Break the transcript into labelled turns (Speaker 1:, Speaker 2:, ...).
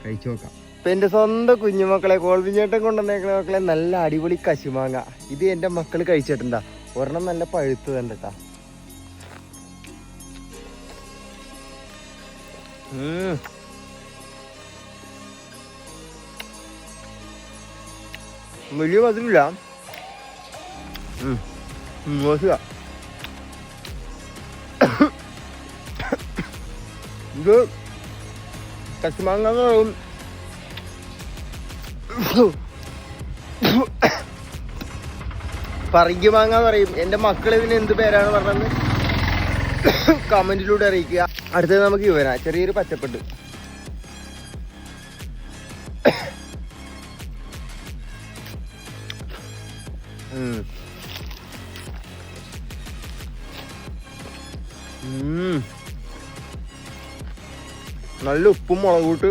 Speaker 1: കഴിച്ചു നോക്കാം. ഇപ്പം എൻ്റെ സ്വന്തം കുഞ്ഞുമക്കളെ കോൾവിഞ്ഞേട്ടൻ കൊണ്ടുവന്നേക്കുന്ന മക്കളെ നല്ല അടിപൊളി കശുമാങ്ങ. ഇത് എൻ്റെ മക്കൾ കഴിച്ചിട്ടുണ്ടാ. ഒരെണ്ണം നല്ല പഴുത്തതുണ്ട് കേട്ടാ. വലിയ മധുരമില്ല. ഇത് കശുമാങ്ങ എന്ന് പറയും. പറങ്കി മാങ്ങ എന്ന് പറയും. എൻ്റെ മക്കൾ ഇതിന് എന്ത് പേരാണ് പറഞ്ഞത് കമന്റിലൂടെ അറിയിക്കുക. അടുത്തത് നമുക്ക് ഇവനാ ചെറിയൊരു പച്ചപ്പുണ്ട്. നല്ല ഉപ്പും മുളകൂട്ട്